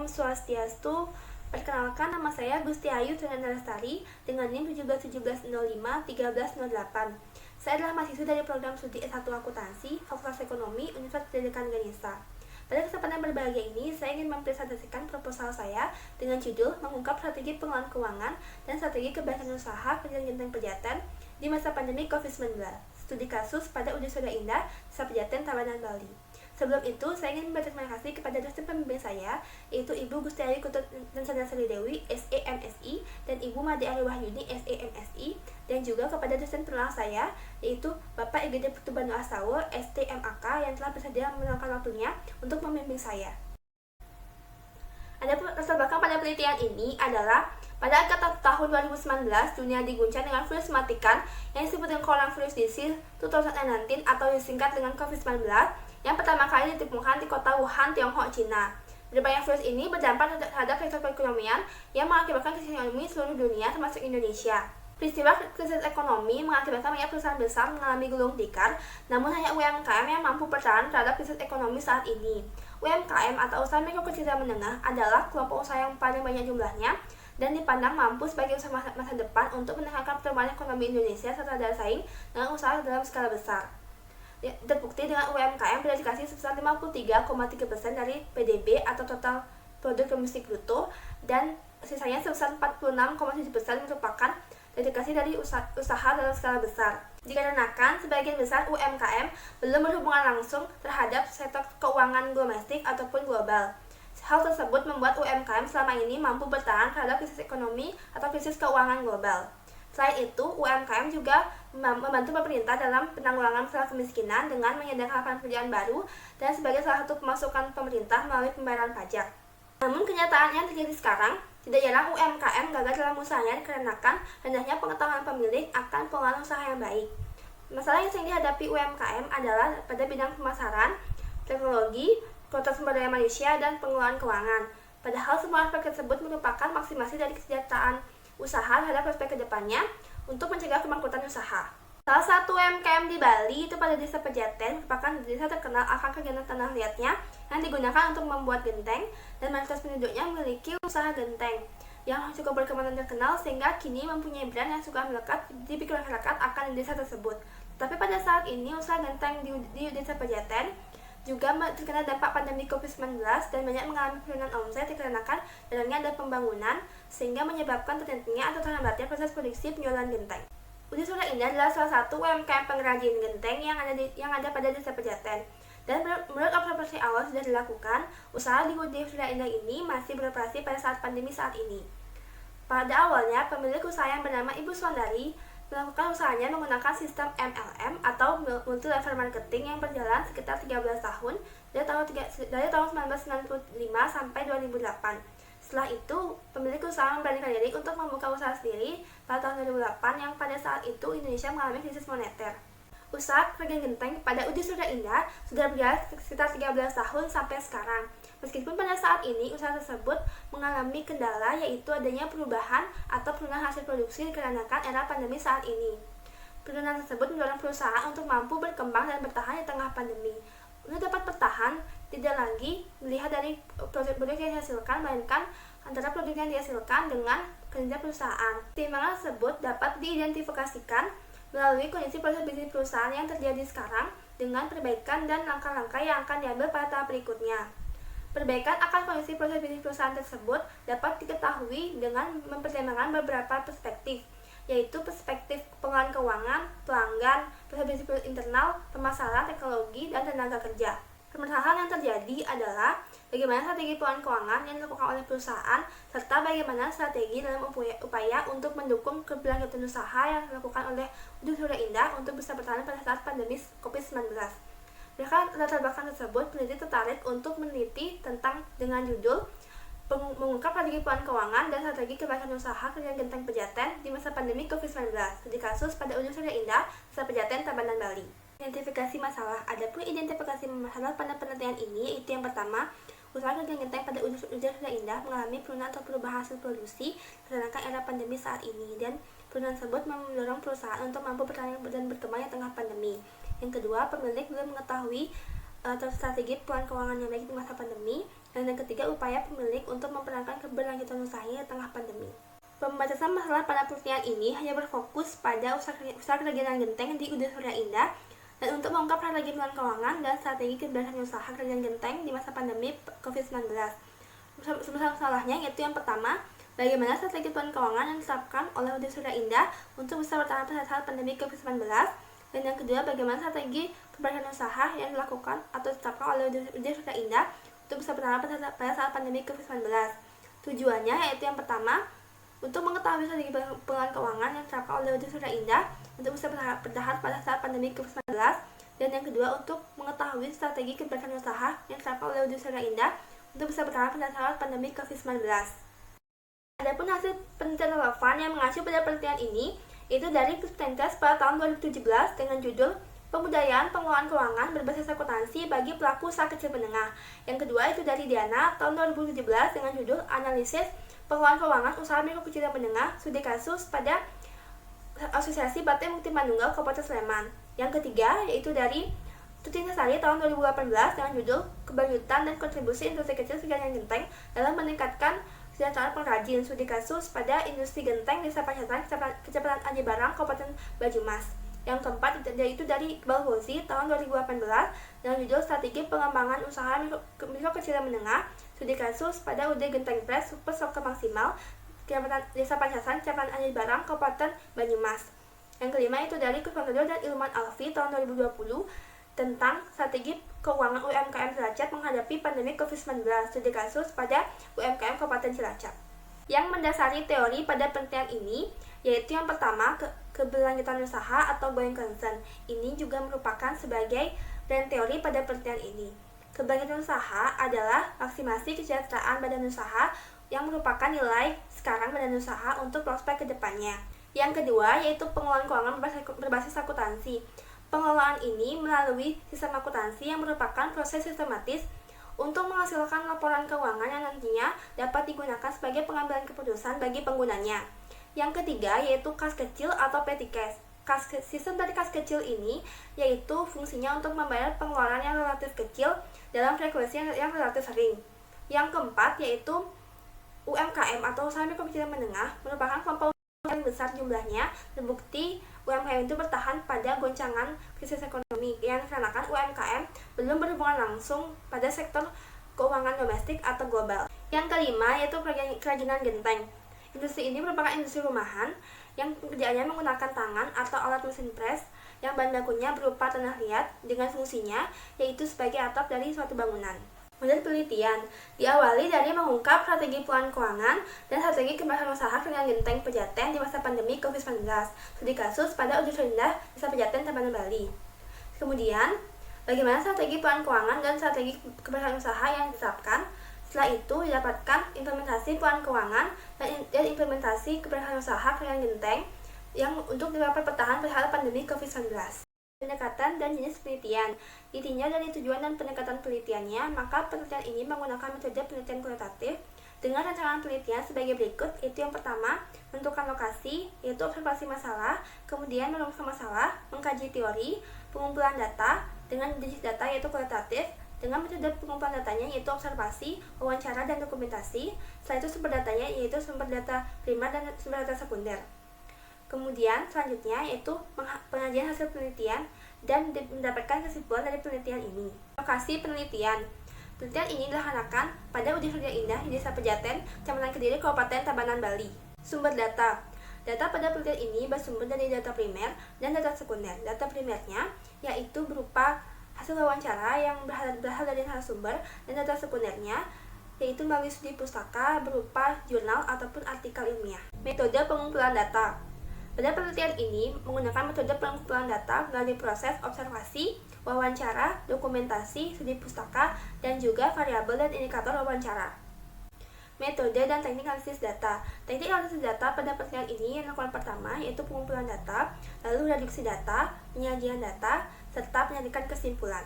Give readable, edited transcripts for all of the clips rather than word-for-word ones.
Om Swastiastu. Perkenalkan, nama saya Gusti Ayu Triana Lestari dengan NIM 1717051308. Saya adalah mahasiswa dari program studi S1 Akuntansi, Fakultas Ekonomi, Universitas Pendidikan Ganesha. Pada kesempatan berbahagia ini, saya ingin mempresentasikan proposal saya dengan judul Mengungkap Strategi Pengelolaan Keuangan dan Strategi Kebaikan Usaha Kerjaan Genteng Pejaten di Masa Pandemi COVID-19. Studi kasus pada Udi Surya Indah, Desa Pejaten, Tabanan, Bali. Sebelum itu, saya ingin berterima kasih kepada dosen pembimbing saya, yaitu Ibu Gusti Ayu Kutut Sari Dewi, SEMSI, dan Ibu Made Ali Wahyuni, SEMSI, dan juga kepada dosen penulis saya, yaitu Bapak IGD Putu Banu Astawa, STMAK, yang telah bersedia meluangkan waktunya untuk membimbing saya. Ada latar belakang pada penelitian ini adalah pada tahun 2019, dunia diguncang dengan virus mematikan yang disebut dengan coronavirus disease 2019 atau disingkat dengan COVID-19 yang pertama kali ditemukan di kota Wuhan, Tiongkok, Cina. Berbagai virus ini berdampak terhadap sektor perekonomian yang mengakibatkan krisis ekonomi seluruh dunia termasuk Indonesia. Peristiwa krisis ekonomi mengakibatkan banyak perusahaan besar mengalami gulung tikar, namun hanya UMKM yang mampu bertahan terhadap krisis ekonomi saat ini. UMKM atau usaha mikro kecil dan menengah adalah kelompok usaha yang paling banyak jumlahnya dan dipandang mampu sebagai usaha masa depan untuk menekankan pertumbuhan ekonomi Indonesia serta daya saing dengan usaha dalam skala besar. Terbukti dengan UMKM berdedikasi sebesar 53,3% dari PDB atau total produk domestik bruto dan sisanya sebesar 46,7% merupakan dedikasi dari usaha dalam skala besar. Dikarenakan sebagian besar UMKM belum berhubungan langsung terhadap sektor keuangan domestik ataupun global. Hal tersebut membuat UMKM selama ini mampu bertahan terhadap krisis ekonomi atau krisis keuangan global. Selain itu, UMKM juga membantu pemerintah dalam penanggulangan masalah kemiskinan dengan menyediakan lapangan pekerjaan baru dan sebagai salah satu pemasukan pemerintah melalui pembayaran pajak. Namun kenyataan yang terjadi sekarang, tidak jarang UMKM gagal dalam usahanya dikarenakan rendahnya pengetahuan pemilik akan pengelolaan usaha yang baik. Masalah yang sering dihadapi UMKM adalah pada bidang pemasaran, teknologi, kualitas sumber daya manusia, dan pengelolaan keuangan. Padahal semua aspek tersebut merupakan maksimasi dari kesejahteraan usaha terhadap prospek kedepannya untuk mencegah kebangkrutan usaha. Salah satu UMKM di Bali itu pada Desa Pejaten merupakan desa terkenal akan kegiatan tanah liatnya yang digunakan untuk membuat genteng dan mayoritas penduduknya memiliki usaha genteng yang cukup berkembang dan terkenal sehingga kini mempunyai brand yang suka melekat di pikiran masyarakat akan desa tersebut. Tapi pada saat ini usaha genteng di Desa Pejaten juga terkena dampak pandemi COVID-19 dan banyak mengalami penurunan omset dikarenakan dalamnya ada pembangunan sehingga menyebabkan terhentinya atau terhambatnya proses produksi penjualan genteng. Udi Surya Indah adalah salah satu UMKM pengrajin genteng yang ada pada Desa Pejaten. Dan menurut observasi awal sudah dilakukan, usaha di Udi Surya Indah ini masih beroperasi pada saat pandemi saat ini. Pada awalnya, pemilik usaha yang bernama Ibu Swandari melakukan usahanya menggunakan sistem MLM atau multi level marketing yang berjalan sekitar 13 tahun dari tahun 1995 sampai 2008. Setelah itu, pemilik usaha memberanikan diri untuk membuka usaha sendiri pada tahun 2008 yang pada saat itu Indonesia mengalami krisis moneter. Usaha kerjaan genteng pada Udi Surya Indah sudah berjalan sekitar 13 tahun sampai sekarang. Meskipun pada saat ini usaha tersebut mengalami kendala yaitu adanya perubahan atau penurunan hasil produksi dikarenakan era pandemi saat ini. Penurunan tersebut mendorong perusahaan untuk mampu berkembang dan bertahan di tengah pandemi. Untuk dapat bertahan, tidak lagi melihat dari produk yang dihasilkan, melainkan antara produk yang dihasilkan dengan kinerja perusahaan. Timbangan tersebut dapat diidentifikasikan melalui kondisi proses bisnis perusahaan yang terjadi sekarang dengan perbaikan dan langkah-langkah yang akan diambil pada tahap berikutnya. Perbaikan akan kondisi proses bisnis perusahaan tersebut dapat diketahui dengan mempertimbangkan beberapa perspektif, yaitu perspektif pengelolaan keuangan, pelanggan, proses bisnis internal, pemasaran, teknologi, dan tenaga kerja. Permasalahan yang terjadi adalah bagaimana strategi pengelolaan keuangan yang dilakukan oleh perusahaan serta bagaimana strategi dalam upaya untuk mendukung keberlanjutan usaha yang dilakukan oleh Udi Surya Indah untuk bisa bertahan pada saat pandemi COVID-19. Mereka latar belakang tersebut, peneliti tertarik untuk meneliti tentang dengan judul Mengungkap Strategi Pengelolaan Keuangan dan Strategi Kebaikan Usaha Kerjaan Genteng Pejaten di Masa Pandemi COVID-19. Studi kasus pada Udi Surya Indah, Desa Pejaten, Tabanan, Bali. Identifikasi masalah. Adapun identifikasi masalah pada penelitian ini yaitu yang pertama, usaha kerjaan genteng pada Udi Surya Indah mengalami penurunan atau perubahan hasil produksi dikarenakan era pandemi saat ini dan penurunan tersebut mendorong perusahaan untuk mampu bertahan dan berkembang di tengah pandemi. Yang kedua, pemilik belum mengetahui strategi pengelolaan keuangan yang baik di masa pandemi. Dan yang ketiga, upaya pemilik untuk mempertahankan keberlanjutan usahanya di tengah pandemi. Pembatasan masalah pada penelitian ini hanya berfokus pada usaha kerajinan genteng di Udir Surya Indah dan untuk mengungkap strategi pelan keuangan dan strategi keberhasilan usaha kerajinan genteng di masa pandemi COVID-19. Masalahnya yaitu yang pertama, bagaimana strategi pelan keuangan yang diterapkan oleh Udir Surya Indah untuk bisa bertahan pada saat pandemi COVID-19, dan yang kedua, bagaimana strategi keberhasilan usaha yang dilakukan atau diterapkan oleh Udir Surya Indah untuk bisa bertahan pada saat pandemi COVID-19. Tujuannya yaitu yang pertama, untuk mengetahui strategi pengelolaan keuangan yang diterapkan oleh Udir Surya Indah untuk bisa bertahan pada saat pandemi COVID-19, dan yang kedua, untuk mengetahui strategi keberhasilan usaha yang diterapkan oleh Udir Surya Indah untuk bisa bertahan pada saat pandemi COVID-19. Adapun hasil penelitian relevan yang mengacu pada penelitian ini itu dari Puspentes pada tahun 2017 dengan judul Pembudayaan Pengelolaan Keuangan Berbasis Akuntansi bagi Pelaku Usaha Kecil Menengah. Yang kedua itu dari Diana tahun 2017 dengan judul Analisis Pengelolaan Keuangan Usaha Mikro Kecil dan Menengah Studi Kasus pada Asosiasi Batik Mukti Manunggal Kabupaten Sleman. Yang ketiga yaitu dari Tutinasari tahun 2018 dengan judul Keberlanjutan dan Kontribusi Industri Kecil Kerajinan Genteng dalam Meningkatkan Kesejahteraan Pengrajin Studi Kasus pada Industri Genteng Desa Pancasar Kecamatan Aji Barang Kabupaten Banyumas. Yang keempat yaitu dari Iqbal Fauzi tahun 2018 dengan judul Strategi Pengembangan Usaha Mikro Kecil dan Menengah Studi Kasus pada UD Genteng Press Super Struktur Maksimal Desa Pancasar Kecamatan Aji Barang Kabupaten Banyumas. Yang kelima itu dari Kuswandodo dan Ilman Alfi tahun 2020 tentang strategi keuangan UMKM Cilacap menghadapi pandemi COVID-19 studi kasus pada UMKM Kabupaten Cilacap. Yang mendasari teori pada penelitian ini yaitu yang pertama, keberlanjutan usaha atau going concern. Ini juga merupakan sebagai brand teori pada penelitian ini. Keberlanjutan usaha adalah maksimasi kesejahteraan badan usaha yang merupakan nilai sekarang badan usaha untuk prospek ke depannya. Yang kedua yaitu pengelolaan keuangan berbasis akuntansi. Pengelolaan ini melalui sistem akuntansi yang merupakan proses sistematis untuk menghasilkan laporan keuangan yang nantinya dapat digunakan sebagai pengambilan keputusan bagi penggunanya. Yang ketiga yaitu kas kecil atau petty cash. Sistem dari kas kecil ini yaitu fungsinya untuk membayar pengeluaran yang relatif kecil dalam frekuensi yang relatif sering. Yang keempat yaitu UMKM atau usaha mikro kecil dan menengah merupakan kelompok yang besar jumlahnya, terbukti UMKM itu bertahan pada goncangan krisis ekonomi yang dikarenakan UMKM belum berhubungan langsung pada sektor keuangan domestik atau global. Yang kelima yaitu kerajinan genteng. Industri ini merupakan industri rumahan yang pekerjaannya menggunakan tangan atau alat mesin pres yang bahan bakunya berupa tanah liat dengan fungsinya yaitu sebagai atap dari suatu bangunan. Model penelitian diawali dari mengungkap strategi pengelolaan keuangan dan strategi keberhasilan usaha kerajinan genteng Pejaten di masa pandemi COVID-19. Studi kasus pada Udir Surya Indah Desa Pejaten, Tabanan, Bali. Kemudian, bagaimana strategi pengelolaan keuangan dan strategi keberhasilan usaha yang diterapkan. Setelah itu didapatkan implementasi pengelolaan keuangan dan implementasi keberhasilan usaha kerajinan genteng yang untuk dapat bertahan pada pandemi COVID-19. Pendekatan dan jenis penelitian. Intinya dari tujuan dan pendekatan penelitiannya, maka penelitian ini menggunakan metode penelitian kualitatif dengan rancangan penelitian sebagai berikut, yaitu yang pertama, menentukan lokasi, yaitu observasi masalah, kemudian merumuskan masalah, mengkaji teori, pengumpulan data, dengan jenis data yaitu kualitatif, dengan metode pengumpulan datanya yaitu observasi, wawancara, dan dokumentasi. Setelah itu sumber datanya yaitu sumber data primer dan sumber data sekunder. Kemudian selanjutnya yaitu pengajian hasil penelitian dan mendapatkan kesimpulan dari penelitian ini. Lokasi penelitian. Penelitian ini dilaksanakan pada Udir Surya Indah di Desa Pejaten, Kecamatan Kediri, Kabupaten Tabanan, Bali. Sumber data. Data pada penelitian ini bersumber dari data primer dan data sekunder. Data primernya yaitu berupa hasil wawancara yang berasal dari narasumber, dan data sekundernya yaitu melalui studi pustaka berupa jurnal ataupun artikel ilmiah. Metode pengumpulan data. Pada penelitian ini menggunakan metode pengumpulan data melalui proses observasi, wawancara, dokumentasi, studi pustaka, dan juga variabel dan indikator wawancara. Metode dan teknik analisis data. Teknik analisis data pada penelitian ini yang dilakukan pertama yaitu pengumpulan data, lalu reduksi data, penyajian data, serta penyelidikan kesimpulan.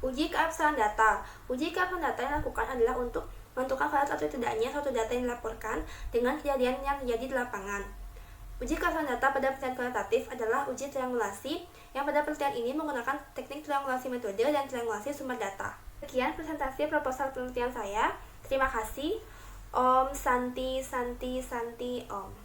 Uji keabsahan data. Uji keabsahan data yang dilakukan adalah untuk menentukan valid atau tidaknya suatu data yang dilaporkan dengan kejadian yang terjadi di lapangan. Uji keabsahan data pada penelitian kualitatif adalah uji triangulasi yang pada penelitian ini menggunakan teknik triangulasi metode dan triangulasi sumber data. Sekian presentasi proposal penelitian saya. Terima kasih. Om Santi Santi Santi Om.